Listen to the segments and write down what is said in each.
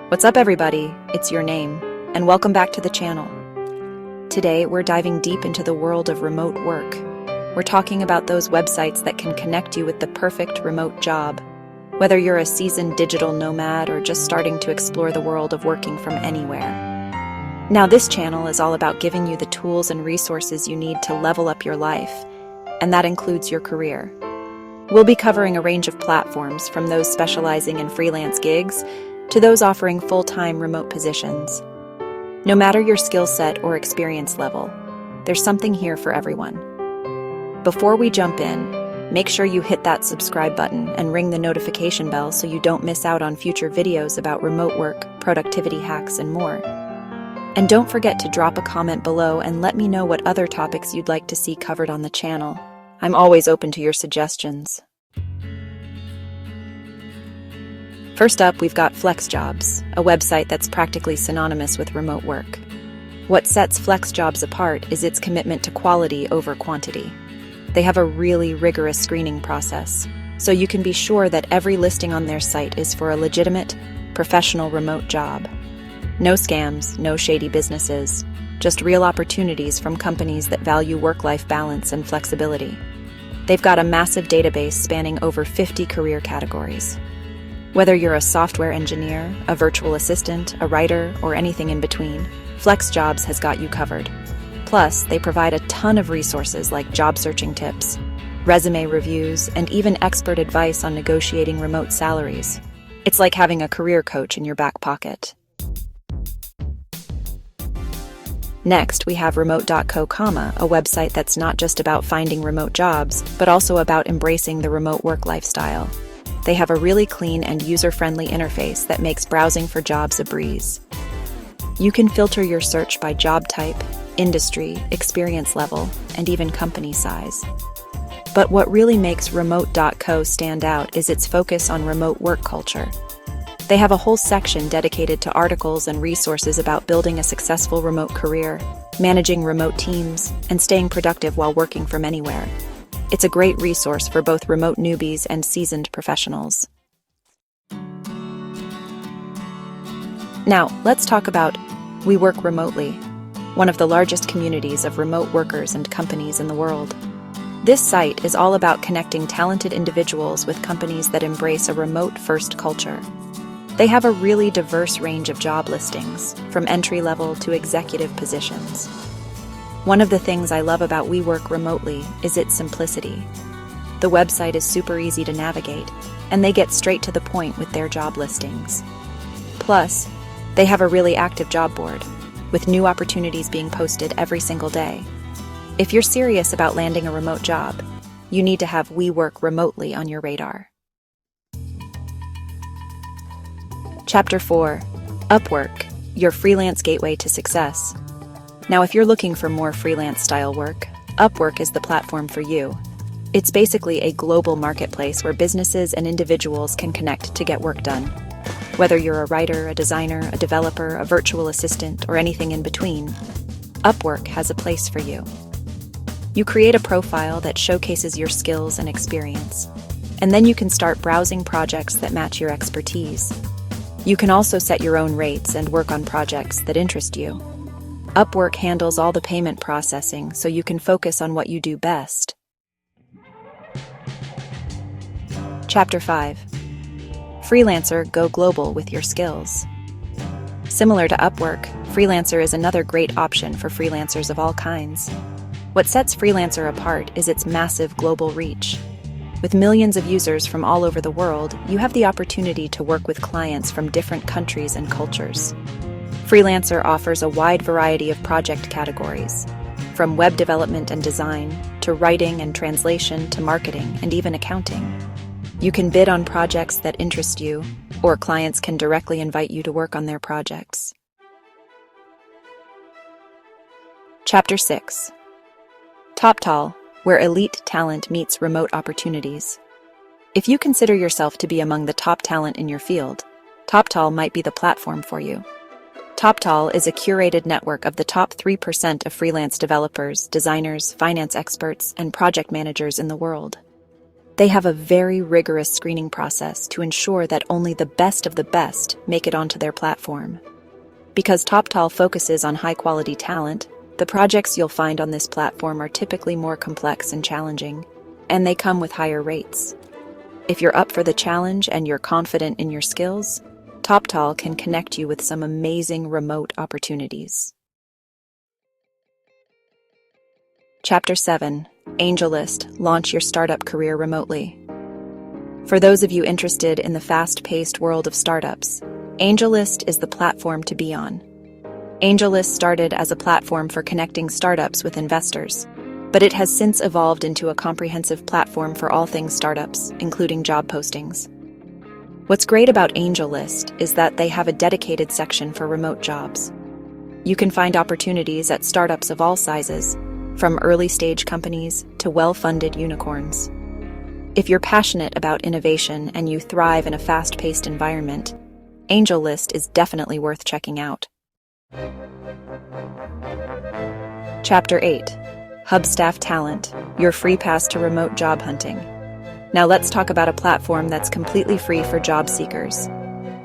What's up, everybody? It's your name, and welcome back to the channel. Today, we're diving deep into the world of remote work. We're talking about those websites that can connect you with the perfect remote job, whether you're a seasoned digital nomad or just starting to explore the world of working from anywhere. Now, this channel is all about giving you the tools and resources you need to level up your life, and that includes your career. We'll be covering a range of platforms, from those specializing in freelance gigs to those offering full-time remote positions. No matter your skill set or experience level, there's something here for everyone. Before we jump in, make sure you hit that subscribe button and ring the notification bell so you don't miss out on future videos about remote work, productivity hacks, and more. And don't forget to drop a comment below and let me know what other topics you'd like to see covered on the channel. I'm always open to your suggestions. First up, we've got FlexJobs, a website that's practically synonymous with remote work. What sets FlexJobs apart is its commitment to quality over quantity. They have a really rigorous screening process, so you can be sure that every listing on their site is for a legitimate, professional remote job. No scams, no shady businesses, just real opportunities from companies that value work-life balance and flexibility. They've got a massive database spanning over 50 career categories. Whether you're a software engineer, a virtual assistant, a writer, or anything in between, FlexJobs has got you covered. Plus, they provide a ton of resources like job searching tips, resume reviews, and even expert advice on negotiating remote salaries. It's like having a career coach in your back pocket. Next, we have remote.co, a website that's not just about finding remote jobs, but also about embracing the remote work lifestyle. They have a really clean and user-friendly interface that makes browsing for jobs a breeze. You can filter your search by job type, industry, experience level, and even company size. But what really makes remote.co stand out is its focus on remote work culture. They have a whole section dedicated to articles and resources about building a successful remote career, managing remote teams, and staying productive while working from anywhere. It's a great resource for both remote newbies and seasoned professionals. Now, let's talk about We Work Remotely, one of the largest communities of remote workers and companies in the world. This site is all about connecting talented individuals with companies that embrace a remote-first culture. They have a really diverse range of job listings, from entry-level to executive positions. One of the things I love about We Work Remotely is its simplicity. The website is super easy to navigate, and they get straight to the point with their job listings. Plus, they have a really active job board, with new opportunities being posted every single day. If you're serious about landing a remote job, you need to have We Work Remotely on your radar. Chapter 4. Upwork, your freelance gateway to success. Now, if you're looking for more freelance-style work, Upwork is the platform for you. It's basically a global marketplace where businesses and individuals can connect to get work done. Whether you're a writer, a designer, a developer, a virtual assistant, or anything in between, Upwork has a place for you. You create a profile that showcases your skills and experience, and then you can start browsing projects that match your expertise. You can also set your own rates and work on projects that interest you. Upwork handles all the payment processing, so you can focus on what you do best. Chapter 5. Freelancer, go global with your skills. Similar to Upwork, Freelancer is another great option for freelancers of all kinds. What sets Freelancer apart is its massive global reach. With millions of users from all over the world, you have the opportunity to work with clients from different countries and cultures. Freelancer offers a wide variety of project categories, from web development and design, to writing and translation, to marketing and even accounting. You can bid on projects that interest you, or clients can directly invite you to work on their projects. Chapter 6. TopTal, where elite talent meets remote opportunities. If you consider yourself to be among the top talent in your field, TopTal might be the platform for you. TopTal is a curated network of the top 3% of freelance developers, designers, finance experts, and project managers in the world. They have a very rigorous screening process to ensure that only the best of the best make it onto their platform. Because TopTal focuses on high-quality talent, the projects you'll find on this platform are typically more complex and challenging, and they come with higher rates. If you're up for the challenge and you're confident in your skills, TopTal can connect you with some amazing remote opportunities. Chapter 7: AngelList – Launch Your Startup Career Remotely. For those of you interested in the fast-paced world of startups, AngelList is the platform to be on. AngelList started as a platform for connecting startups with investors, but it has since evolved into a comprehensive platform for all things startups, including job postings. What's great about AngelList is that they have a dedicated section for remote jobs. You can find opportunities at startups of all sizes, from early-stage companies to well-funded unicorns. If you're passionate about innovation and you thrive in a fast-paced environment, AngelList is definitely worth checking out. Chapter 8: Hubstaff Talent – Your free pass to remote job hunting. Now let's talk about a platform that's completely free for job seekers.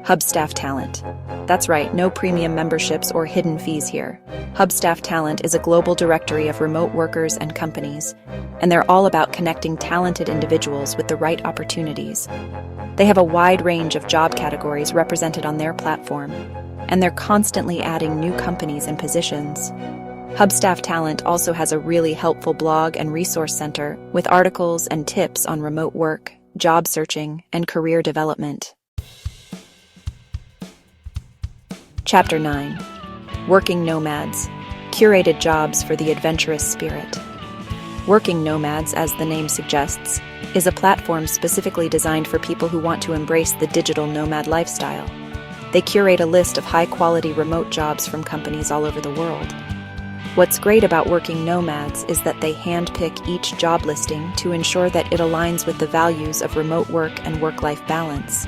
Hubstaff Talent. That's right, no premium memberships or hidden fees here. Hubstaff Talent is a global directory of remote workers and companies, and they're all about connecting talented individuals with the right opportunities. They have a wide range of job categories represented on their platform, and they're constantly adding new companies and positions. Hubstaff Talent also has a really helpful blog and resource center with articles and tips on remote work, job searching, and career development. Chapter 9: Working Nomads – Curated Jobs for the Adventurous Spirit. Working Nomads, as the name suggests, is a platform specifically designed for people who want to embrace the digital nomad lifestyle. They curate a list of high-quality remote jobs from companies all over the world. What's great about Working Nomads is that they handpick each job listing to ensure that it aligns with the values of remote work and work-life balance.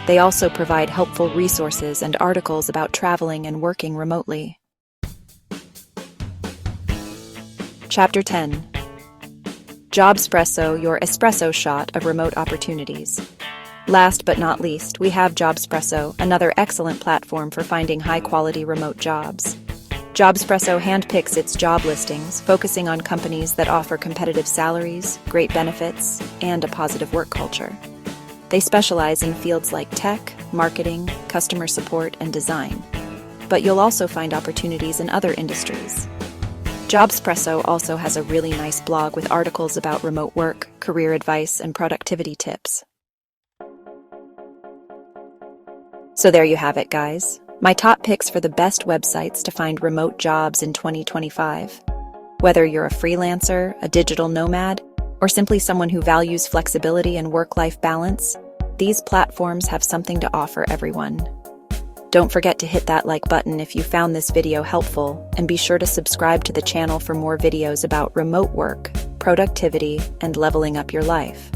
They also provide helpful resources and articles about traveling and working remotely. Chapter 10: Jobspresso – Your espresso shot of remote opportunities. Last but not least, we have Jobspresso, another excellent platform for finding high-quality remote jobs. Jobspresso handpicks its job listings, focusing on companies that offer competitive salaries, great benefits, and a positive work culture. They specialize in fields like tech, marketing, customer support, and design. But you'll also find opportunities in other industries. Jobspresso also has a really nice blog with articles about remote work, career advice, and productivity tips. So there you have it, guys. My top picks for the best websites to find remote jobs in 2025. Whether you're a freelancer, a digital nomad, or simply someone who values flexibility and work-life balance, these platforms have something to offer everyone. Don't forget to hit that like button if you found this video helpful, and be sure to subscribe to the channel for more videos about remote work, productivity, and leveling up your life.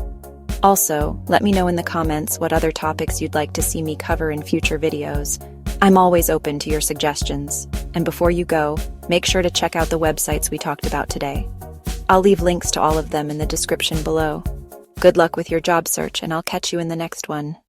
Also, let me know in the comments what other topics you'd like to see me cover in future videos. I'm always open to your suggestions. And before you go, make sure to check out the websites we talked about today. I'll leave links to all of them in the description below. Good luck with your job search, and I'll catch you in the next one.